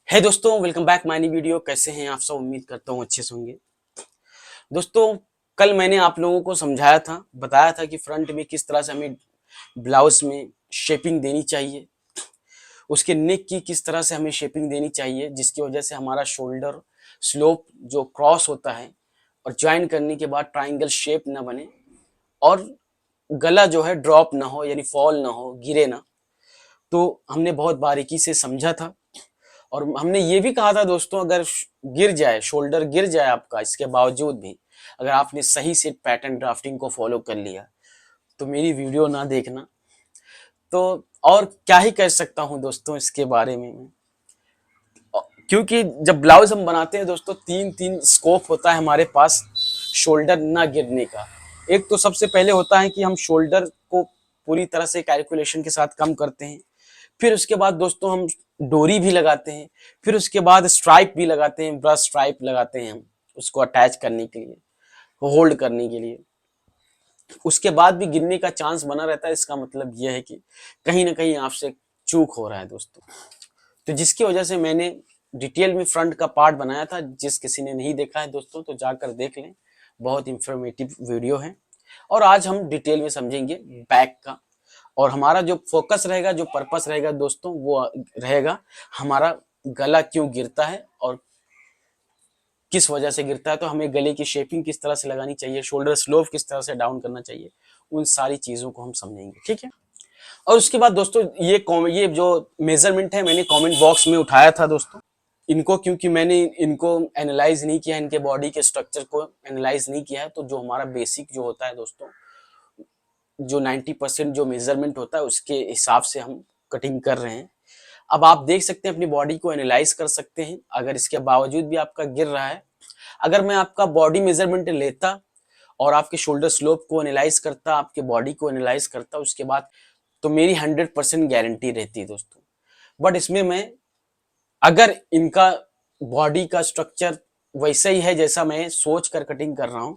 है दोस्तों, welcome back my new video. कैसे हैं आप सब? उम्मीद करता हूँ अच्छे से होंगे। दोस्तों, कल मैंने आप लोगों को समझाया था, बताया था कि फ्रंट में किस तरह से हमें ब्लाउज में शेपिंग देनी चाहिए, उसके नेक की किस तरह से हमें शेपिंग देनी चाहिए, जिसकी वजह से हमारा शोल्डर स्लोप जो क्रॉस होता है और ज्वाइन करने के बाद ट्राइंगल शेप ना बने और गला जो है ड्रॉप ना हो, यानी फॉल ना हो, गिरे ना। तो हमने बहुत बारीकी से समझा था और हमने ये भी कहा था दोस्तों, अगर गिर जाए, शोल्डर गिर जाए आपका, इसके बावजूद भी अगर आपने सही से पैटर्न ड्राफ्टिंग को फॉलो कर लिया तो मेरी वीडियो ना देखना। तो और क्या ही कह सकता हूँ दोस्तों इसके बारे में मैं। क्योंकि जब ब्लाउज हम बनाते हैं दोस्तों, तीन तीन स्कोप होता है हमारे पास शोल्डर ना गिरने का। एक तो सबसे पहले होता है कि हम शोल्डर को पूरी तरह से कैलकुलेशन के साथ कम करते हैं। फिर उसके बाद दोस्तों हम डोरी भी लगाते हैं। फिर उसके बाद स्ट्राइप भी लगाते हैं, ब्रश स्ट्राइप लगाते हैं हम उसको अटैच करने के लिए, होल्ड करने के लिए। उसके बाद भी गिरने का चांस बना रहता है। इसका मतलब यह है कि कहीं ना कहीं आपसे चूक हो रहा है दोस्तों। तो जिसकी वजह से मैंने डिटेल में फ्रंट का पार्ट बनाया था। जिस किसी ने नहीं देखा है दोस्तों तो जाकर देख लें, बहुत इंफॉर्मेटिव वीडियो है। और आज हम डिटेल में समझेंगे बैक का। और हमारा जो फोकस रहेगा, जो पर्पस रहेगा दोस्तों, वो रहेगा हमारा गला क्यों गिरता है और किस वजह से गिरता है। तो हमें गले की शेपिंग किस तरह से लगानी चाहिए, शोल्डर स्लोप किस तरह से डाउन करना चाहिए, उन सारी चीजों को हम समझेंगे, ठीक है। और उसके बाद दोस्तों ये जो मेजरमेंट है मैंने कमेंट बॉक्स में उठाया था दोस्तों इनको, क्योंकि मैंने इनको एनालाइज नहीं किया, इनके बॉडी के स्ट्रक्चर को एनालाइज नहीं किया है। तो जो हमारा बेसिक जो होता है दोस्तों, जो 90% जो मेजरमेंट होता है उसके हिसाब से हम कटिंग कर रहे हैं। अब आप देख सकते हैं, अपनी बॉडी को एनालाइज कर सकते हैं। अगर इसके बावजूद भी आपका गिर रहा है, अगर मैं आपका बॉडी मेजरमेंट लेता और आपके शोल्डर स्लोप को एनालाइज करता, आपके बॉडी को एनालाइज करता उसके बाद, तो मेरी 100% गारंटी रहती है दोस्तों। बट इसमें मैं, अगर इनका बॉडी का स्ट्रक्चर वैसा ही है जैसा मैं सोच कर कटिंग कर रहा हूं,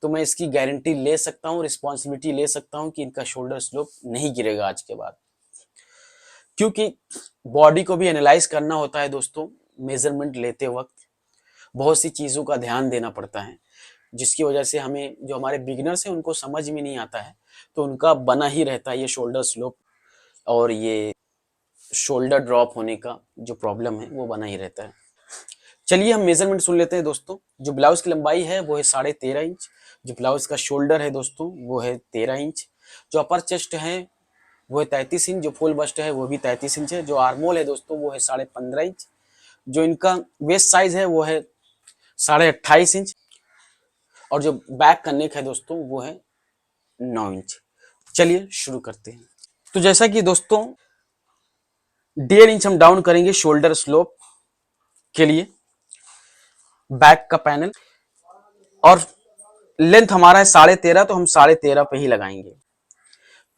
तो मैं इसकी गारंटी ले सकता हूं, रिस्पॉन्सिबिलिटी ले सकता हूं कि इनका शोल्डर स्लोप नहीं गिरेगा आज के बाद। क्योंकि बॉडी को भी एनालाइज करना होता है दोस्तों। मेजरमेंट लेते वक्त बहुत सी चीजों का ध्यान देना पड़ता है, जिसकी वजह से हमें, जो हमारे बिगिनर्स हैं उनको समझ में नहीं आता है, तो उनका बना ही रहता है ये शोल्डर स्लोप और ये शोल्डर ड्रॉप होने का जो प्रॉब्लम है वो बना ही रहता है। चलिए हम मेजरमेंट सुन लेते हैं दोस्तों। जो ब्लाउज की लंबाई है वो है 13.5 इंच। जो ब्लाउज का शोल्डर है दोस्तों वो है 13 इंच। जो अपर चेस्ट है वो है 33 इंच। जो फुल बस्ट है वो भी 33 इंच है। जो आर्मोल है दोस्तों वो है 15.5 इंच। जो इनका वेस्ट साइज है वो है 28.5 इंच। और जो बैक का नेक है दोस्तों वो है 9 इंच। चलिए शुरू करते हैं। तो जैसा कि दोस्तों 1.5 इंच हम डाउन करेंगे शोल्डर स्लोप के लिए, बैक का पैनल। और लेंथ हमारा है 13.5, तो हम 13.5 पे ही लगाएंगे।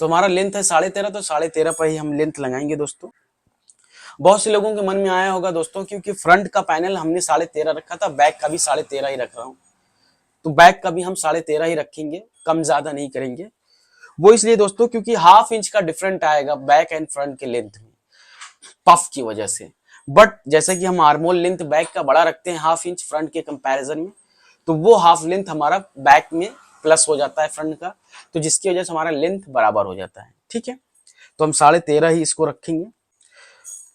तो हमारा लेंथ है 13.5, तो 13.5 पे ही हम लेंथ लगाएंगे दोस्तों। बहुत से लोगों के मन में आया होगा दोस्तों, क्योंकि फ्रंट का पैनल हमने 13.5 रखा था, बैक का भी 13.5 ही रख रहा हूं। तो बैक का भी हम 13.5 ही रखेंगे, कम ज्यादा नहीं करेंगे। वो इसलिए दोस्तों क्योंकि हाफ इंच का डिफरेंट आएगा बैक एंड फ्रंट के लेंथ में, पफ की वजह से। बट जैसे कि हम आर्मोल लेंथ बैक का बड़ा रखते हैं हाफ इंच फ्रंट के कंपैरिजन में, तो वो हाफ लेंथ हमारा बैक में प्लस हो जाता है फ्रंट का, तो जिसकी वजह से हमारा लेंथ बराबर हो जाता है, ठीक है। तो हम 13.5 ही इसको रखेंगे।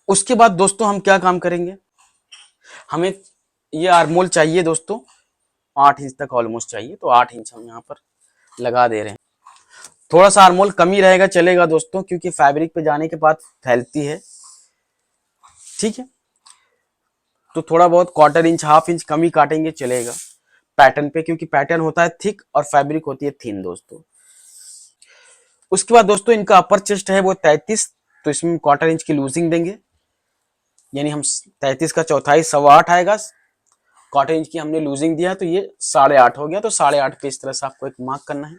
उसके बाद दोस्तों हम क्या काम करेंगे, हमें ये आर्मोल चाहिए दोस्तों 8 इंच तक ऑलमोस्ट चाहिए, तो 8 इंच हम यहाँ पर लगा दे रहे हैं। थोड़ा सा आर्मोल कम ही रहेगा चलेगा दोस्तों, क्योंकि फैब्रिक पे जाने के बाद फैलती है, ठीक है। तो थोड़ा बहुत 1/4 इंच, हाफ इंच कम ही काटेंगे चलेगा पैटर्न पे, क्योंकि पैटर्न होता है थिक और फैब्रिक होती है थिन दोस्तों। उसके बाद दोस्तों इनका अपर चेस्ट है वो 33, तो इसमें 1/4 इंच की लूजिंग देंगे, यानी हम 33 का चौथाई 8.25 आएगा। 1/4 इंच की हमने लूजिंग दिया तो ये 8.5 हो गया, तो 8.5 पे इस तरह से आपको एक मार्क करना है।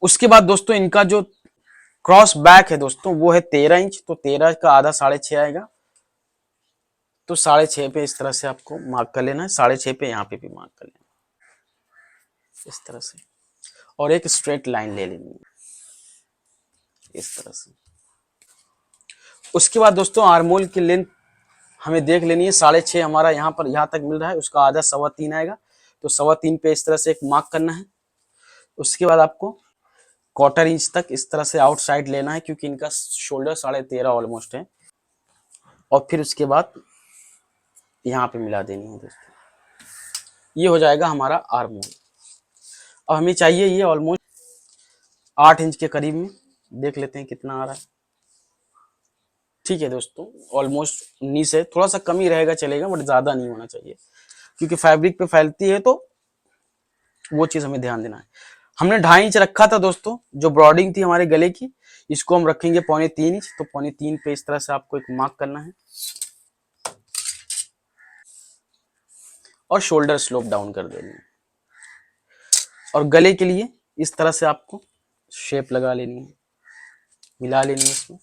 उसके बाद दोस्तों इनका जो क्रॉस बैक है दोस्तों वो है 13 इंच, तो 13 का आधा 6.5 आएगा, तो 6.5 पे इस तरह से आपको मार्क कर लेना है। 6.5 पे यहाँ पे भी मार्क कर लेना इस तरह से, और एक स्ट्रेट लाइन ले लेनी है इस तरह से। उसके बाद दोस्तों आर्मोल की लेंथ हमें देख लेनी है 6.5 हमारा यहाँ पर यहाँ तक मिल रहा है, उसका आधा 3.25 आएगा, तो 3.25 पे इस तरह से एक मार्क करना है। उसके बाद आपको 1/4 इंच तक इस तरह से आउटसाइड लेना है, क्योंकि इनका शोल्डर 13.5 ऑलमोस्ट है। और फिर उसके बाद यहाँ पे मिला देनी है दोस्तों, ये हो जाएगा हमारा आर्म होल। अब हमें चाहिए ये ऑलमोस्ट 8 इंच के करीब में, देख लेते हैं कितना आ रहा है। ठीक है दोस्तों, ऑलमोस्ट 19 है, थोड़ा सा कम ही रहेगा चलेगा, बट ज्यादा नहीं होना चाहिए, क्योंकि फैब्रिक पे फैलती है, तो वो चीज हमें ध्यान देना है। हमने 2.5 इंच रखा था दोस्तों, जो ब्रॉडिंग थी हमारे गले की, इसको हम रखेंगे 3.25 इंच। तो 3.25 पे इस तरह से आपको एक मार्क करना है, और शोल्डर स्लोप डाउन कर देनी है। और गले के लिए इस तरह से आपको शेप लगा लेनी है, मिला लेनी है इसमें।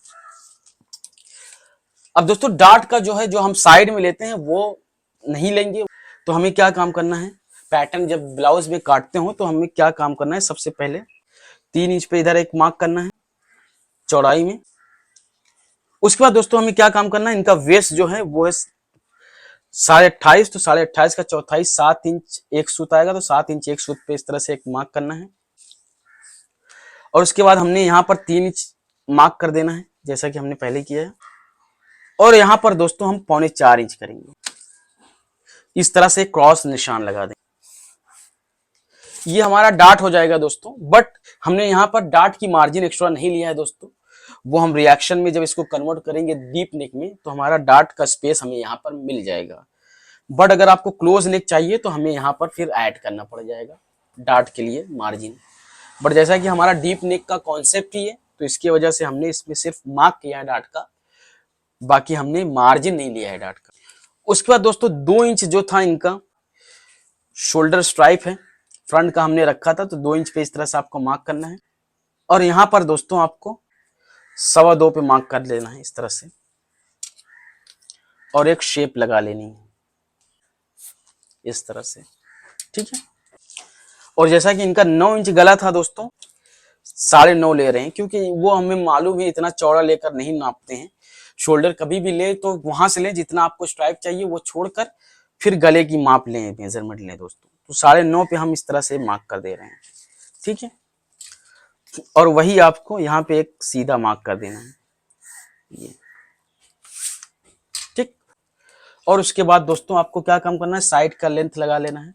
अब दोस्तों डार्ट का जो है, जो हम साइड में लेते हैं वो नहीं लेंगे। तो हमें क्या काम करना है, पैटर्न जब ब्लाउज में काटते हो तो हमें क्या काम करना है, सबसे पहले 3 इंच पे इधर एक मार्क करना है चौड़ाई में। उसके बाद दोस्तों हमें क्या काम करना है, इनका वेस्ट जो है वो है 28.5, तो 28.5 का चौथाई 7 इंच एक सूत आएगा, तो 7 इंच एक सूत पे इस तरह से एक मार्क करना है। और उसके बाद हमने यहाँ पर 3 इंच मार्क कर देना है, जैसा कि हमने पहले किया है। और यहाँ पर दोस्तों हम 3.25 इंच करेंगे, इस तरह से क्रॉस निशान लगा दें। ये हमारा डार्ट हो जाएगा दोस्तों, बट हमने यहाँ पर डार्ट की मार्जिन एक्स्ट्रा नहीं लिया है दोस्तों, वो हम रिएक्शन में जब इसको कन्वर्ट करेंगे डीप नेक में, तो हमारा डार्ट का स्पेस हमें यहाँ पर मिल जाएगा। बट अगर आपको क्लोज नेक चाहिए तो हमें यहाँ पर फिर ऐड करना पड़ जाएगा डार्ट के लिए मार्जिन। बट जैसा कि हमारा डीप नेक का कॉन्सेप्ट ही है, तो इसकी वजह से हमने इसमें सिर्फ मार्क किया है डार्ट का, बाकी हमने मार्जिन नहीं लिया है डार्ट का। उसके बाद दोस्तों 2 इंच जो था इनका शोल्डर स्ट्राइप है, फ्रंट का हमने रखा था, तो 2 इंच पे इस तरह से आपको मार्क करना है। और यहाँ पर दोस्तों आपको 2.25 पे मार्क कर लेना है इस तरह से, और एक शेप लगा लेनी है इस तरह से। ठीक है, और जैसा कि इनका 9 इंच गला था दोस्तों, 9.5 ले रहे हैं, क्योंकि वो हमें मालूम है इतना चौड़ा लेकर नहीं नापते हैं। शोल्डर कभी भी ले तो वहां से ले जितना आपको स्ट्राइप चाहिए वो छोड़कर फिर गले की माप लें, मेजरमेंट लें दोस्तों। तो 9.5 पे हम इस तरह से मार्क कर दे रहे हैं। ठीक है, और वही आपको यहाँ पे एक सीधा मार्क कर देना है ये। ठीक, और उसके बाद दोस्तों आपको क्या काम करना है, साइड का लेंथ लगा लेना है।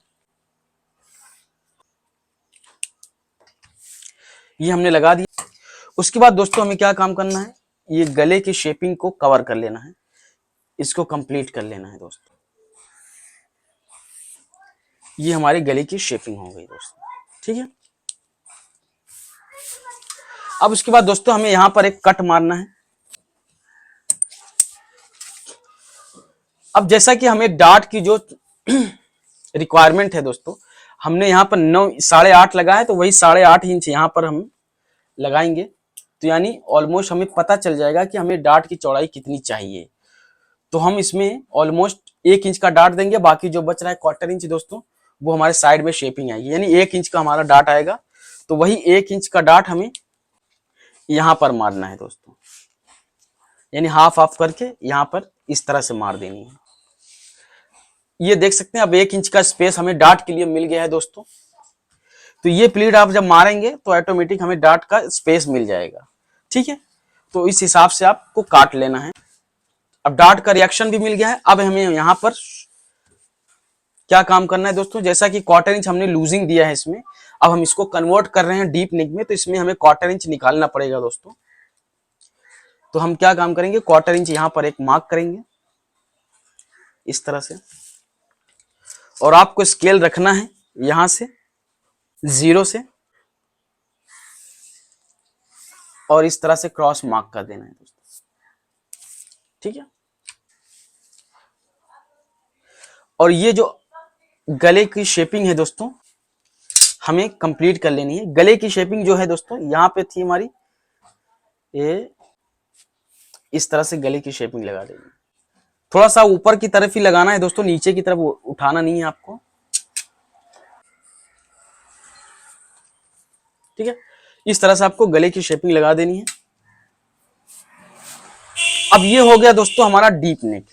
ये हमने लगा दिया। उसके बाद दोस्तों हमें क्या काम करना है, ये गले की शेपिंग को कवर कर लेना है, इसको कंप्लीट कर लेना है दोस्तों। ये हमारे गले की शेपिंग हो गई दोस्तों। ठीक है, अब उसके बाद दोस्तों हमें यहां पर एक कट मारना है। अब जैसा कि हमें डार्ट की जो रिक्वायरमेंट है दोस्तों, हमने यहाँ पर 8.5 लगा है, तो वही 8.5 इंच यहाँ पर हम लगाएंगे। तो यानी ऑलमोस्ट हमें पता चल जाएगा कि हमें डार्ट की चौड़ाई कितनी चाहिए। तो हम इसमें ऑलमोस्ट 1 इंच का डार्ट देंगे, बाकी जो बच रहा है 1/4 इंच दोस्तों, वो हमारे साइड में शेपिंग आएगी, यानी 1 इंच का हमारा डार्ट आएगा। तो वही 1 इंच का डार्ट हमें यहां पर मारना है दोस्तों, यानी हाफ हाफ करके यहां पर इस तरह से मार देनी है। ये देख सकते हैं, अब 1 इंच का स्पेस हमें डार्ट के लिए मिल गया है दोस्तों। तो ये प्लीट आप जब मारेंगे तो ऑटोमेटिक हमें डार्ट का स्पेस मिल जाएगा। ठीक है, तो इस हिसाब से आपको काट लेना है। अब डार्ट का रिएक्शन भी मिल गया है। अब हमें यहां पर क्या काम करना है दोस्तों, जैसा कि 1/4 इंच हमने लूजिंग दिया है इसमें, अब हम इसको कन्वर्ट कर रहे हैं डीप नेक में, तो इसमें हमें 1/4 इंच निकालना पड़ेगा दोस्तों। तो हम क्या काम करेंगे, 1/4 इंच यहां पर एक मार्क करेंगे इस तरह से, और आपको स्केल रखना है यहां से 0 से, और इस तरह से क्रॉस मार्क कर देना है दोस्तों। ठीक है, और ये जो गले की शेपिंग है दोस्तों हमें कंप्लीट कर लेनी है। गले की शेपिंग जो है दोस्तों यहां पे थी हमारी, ये इस तरह से गले की शेपिंग लगा देंगे। थोड़ा सा ऊपर की तरफ ही लगाना है दोस्तों, नीचे की तरफ उठाना नहीं है आपको। ठीक है, इस तरह से आपको गले की शेपिंग लगा देनी है। अब ये हो गया दोस्तों हमारा डीप नेक।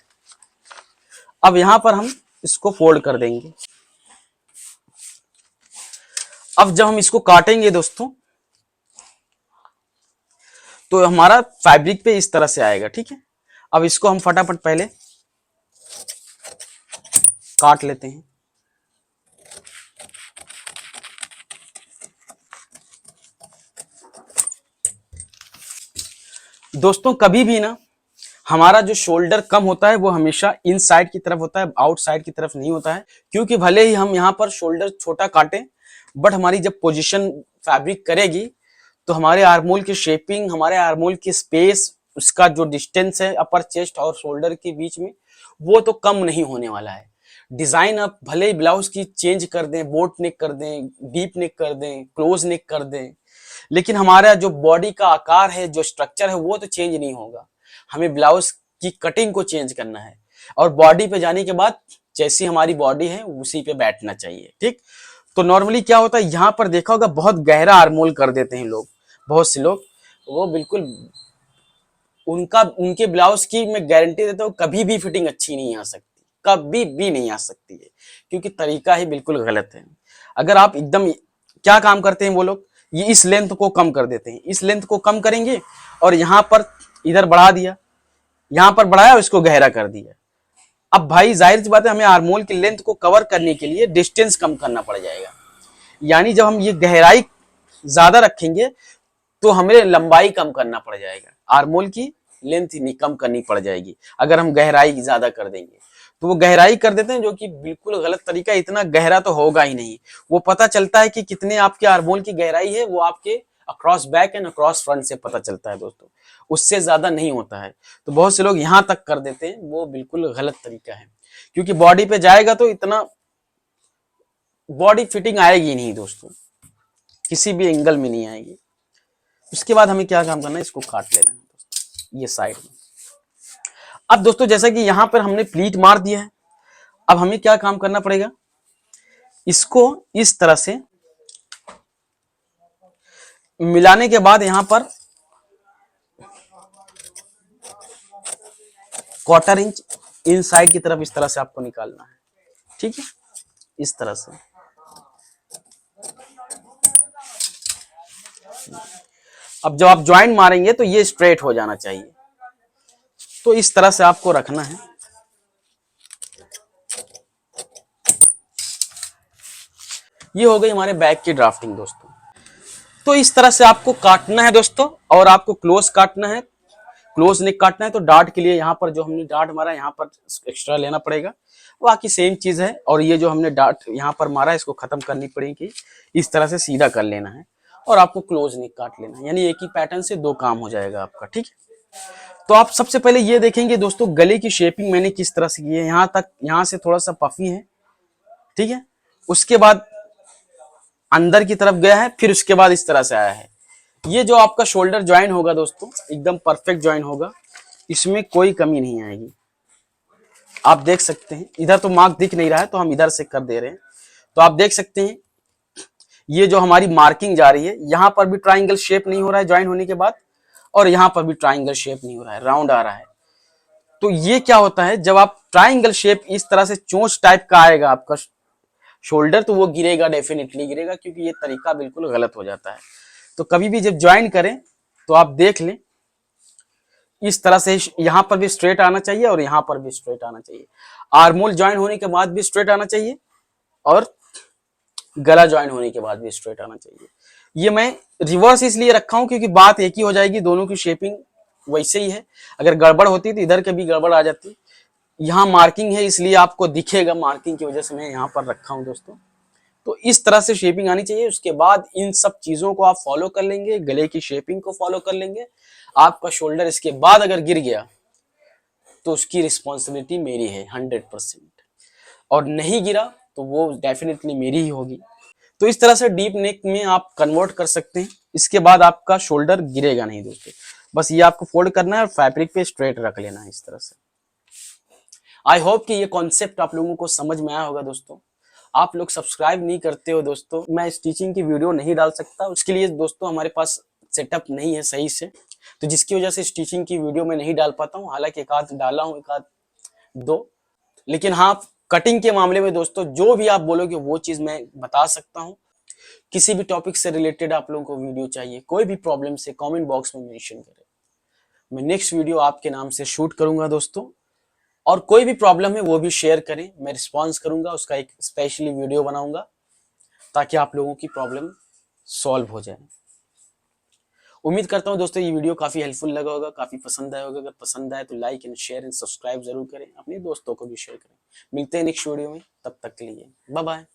अब यहां पर हम इसको फोल्ड कर देंगे। अब जब हम इसको काटेंगे दोस्तों तो हमारा फैब्रिक पे इस तरह से आएगा, ठीक है। अब इसको हम फटाफट पहले काट लेते हैं। दोस्तों कभी भी ना हमारा जो शोल्डर कम होता है वो हमेशा इन साइड की तरफ होता है, आउट साइड की तरफ नहीं होता है। क्योंकि भले ही हम यहाँ पर शोल्डर छोटा काटें, बट हमारी जब पोजीशन फैब्रिक करेगी तो हमारे आर्मोल की शेपिंग, हमारे आर्मोल की स्पेस, उसका जो डिस्टेंस है अपर चेस्ट और शोल्डर के बीच में, वो तो कम नहीं होने वाला है। डिजाइन आप भले ही ब्लाउज की चेंज कर दें, बोट नेक कर दें, डीप नेक कर दें, क्लोज नेक कर दें, लेकिन हमारा जो बॉडी का आकार है, जो स्ट्रक्चर है, वो तो चेंज नहीं होगा। हमें ब्लाउज की कटिंग को चेंज करना है और बॉडी पे जाने के बाद जैसी हमारी बॉडी है उसी पे बैठना चाहिए, ठीक। तो नॉर्मली क्या होता है, यहाँ पर देखा होगा बहुत गहरा आर्मोल कर देते हैं लोग, बहुत से लोग, वो बिल्कुल उनके ब्लाउज की मैं गारंटी देता हूँ कभी भी फिटिंग अच्छी नहीं आ सकती, कभी भी नहीं आ सकती है, क्योंकि तरीका ही बिल्कुल गलत है। अगर आप एकदम, क्या काम करते हैं वो लोग, ये इस लेंथ को कम कर देते हैं, इस लेंथ को कम करेंगे और यहाँ पर इधर बढ़ा दिया, यहाँ पर बढ़ाया और इसको गहरा कर दिया। अब भाई जाहिर सी बात है, हमें आर्मोल की लेंथ को कवर करने के लिए डिस्टेंस कम करना पड़ जाएगा। यानी जब हम ये गहराई ज्यादा रखेंगे तो हमें लंबाई कम करना पड़ जाएगा, आर्मोल की लेंथ कम करनी पड़ जाएगी अगर हम गहराई ज्यादा कर देंगे। तो वो गहराई कर देते हैं जो कि बिल्कुल गलत तरीका, इतना गहरा तो होगा ही नहीं। वो पता चलता है कि कितने आपके आर्मोल की गहराई है, वो आपके across back and across front से पता चलता है दोस्तों, उससे ज्यादा नहीं होता है। तो बहुत से लोग यहां तक कर देते हैं, वो बिल्कुल गलत तरीका है, क्योंकि बॉडी पे जाएगा तो इतना बॉडी फिटिंग आएगी नहीं दोस्तों, किसी भी एंगल में नहीं आएगी। उसके बाद हमें क्या काम करना है, इसको काट लेना है दोस्तों ये साइड में। अब दोस्तों जैसा कि यहां पर हमने प्लीट मार दिया है, अब हमें क्या काम करना पड़ेगा, इसको इस तरह से मिलाने के बाद यहां पर 1/4 इंच इन साइड की तरफ इस तरह से आपको निकालना है, ठीक है, इस तरह से। अब जब आप ज्वाइन मारेंगे तो ये स्ट्रेट हो जाना चाहिए, तो इस तरह से आपको रखना है। ये हो गई हमारे बैक की ड्राफ्टिंग दोस्तों। तो इस तरह से आपको काटना है दोस्तों, और आपको क्लोज काटना है, क्लोज नेक काटना है। तो डार्ट के लिए यहाँ पर जो हमने डार्ट मारा यहाँ पर एक्स्ट्रा लेना पड़ेगा, बाकी सेम चीज है। और ये जो हमने डार्ट यहाँ पर मारा इसको खत्म करनी पड़ेगी, इस तरह से सीधा कर लेना है और आपको क्लोज नेक काट लेना है, यानी एक ही पैटर्न से 2 काम हो जाएगा आपका, ठीक है। तो आप सबसे पहले ये देखेंगे दोस्तों, गले की शेपिंग मैंने किस तरह से की है, यहाँ तक, यहाँ से थोड़ा सा पफी है, ठीक है। उसके बाद अंदर की तरफ गया है, फिर उसके बाद इस तरह से आया है। ये जो आपका शोल्डर ज्वाइन होगा दोस्तों, एकदम परफेक्ट ज्वाइन होगा, इसमें कोई कमी नहीं आएगी। आप देख सकते हैं, इधर तो मार्क दिख नहीं रहा है तो हम इधर से कर दे रहे हैं। तो आप देख सकते हैं ये जो हमारी मार्किंग जा रही है, यहां पर भी ट्राइंगल शेप नहीं हो रहा है ज्वाइन होने के बाद, और यहां पर भी ट्राइंगल शेप नहीं हो रहा है, राउंड आ रहा है। तो ये क्या होता है, जब आप ट्राइंगल शेप इस तरह से चोंच टाइप का आएगा आपका शोल्डर, तो वो गिरेगा, डेफिनेटली गिरेगा, क्योंकि ये तरीका बिल्कुल गलत हो जाता है। तो कभी भी जब ज्वाइन करें तो आप देख लें, इस तरह से यहां पर भी स्ट्रेट आना चाहिए और यहां पर भी स्ट्रेट आना चाहिए। आर्मोल ज्वाइन होने के बाद भी स्ट्रेट आना चाहिए और गला ज्वाइन होने के बाद भी स्ट्रेट आना चाहिए। ये मैं रिवर्स इसलिए रखा हूं क्योंकि बात एक ही हो जाएगी, दोनों की शेपिंग वैसे ही है। अगर गड़बड़ होती तो इधर के भी गड़बड़ आ जाती। यहाँ मार्किंग है इसलिए आपको दिखेगा, मार्किंग की वजह से मैं यहाँ पर रखा हूं दोस्तों। तो इस तरह से शेपिंग आनी चाहिए। उसके बाद इन सब चीजों को आप फॉलो कर लेंगे, गले की शेपिंग को फॉलो कर लेंगे, आपका शोल्डर इसके बाद अगर गिर गया तो उसकी रिस्पॉन्सिबिलिटी मेरी है 100%, और नहीं गिरा तो वो डेफिनेटली मेरी ही होगी। तो इस तरह से डीप नेक में आप कन्वर्ट कर सकते हैं। इसके बाद आपका शोल्डर गिरेगा नहीं दोस्तों, बस ये आपको फोल्ड करना है और फैब्रिक पे स्ट्रेट रख लेना है इस तरह से। आई होप कि ये कॉन्सेप्ट आप लोगों को समझ में आया होगा दोस्तों। आप लोग सब्सक्राइब नहीं करते हो दोस्तों, मैं स्टिचिंग की वीडियो नहीं डाल सकता, उसके लिए दोस्तों हमारे पास सेटअप नहीं है सही से, तो जिसकी वजह से स्टिचिंग की वीडियो मैं नहीं डाल पाता हूँ। हालांकि एक आध डाला हूँ, एक आध 2, लेकिन हाँ, कटिंग के मामले में दोस्तों जो भी आप बोलोगे वो चीज मैं बता सकता हूँ। किसी भी टॉपिक से रिलेटेड आप लोगों को वीडियो चाहिए, कोई भी प्रॉब्लम से कमेंट बॉक्स में मेंशन करें, मैं नेक्स्ट वीडियो आपके नाम से शूट करूंगा दोस्तों। और कोई भी प्रॉब्लम है वो भी शेयर करें, मैं रिस्पॉन्स करूंगा, उसका एक स्पेशली वीडियो बनाऊंगा ताकि आप लोगों की प्रॉब्लम सॉल्व हो जाए। उम्मीद करता हूं दोस्तों ये वीडियो काफी हेल्पफुल लगा होगा, काफी पसंद आया होगा। अगर पसंद आए तो like and share and subscribe जरूर करें, अपने दोस्तों को भी शेयर करें। मिलते हैं नेक्स्ट वीडियो में, तब तक के लिए बाय बाय।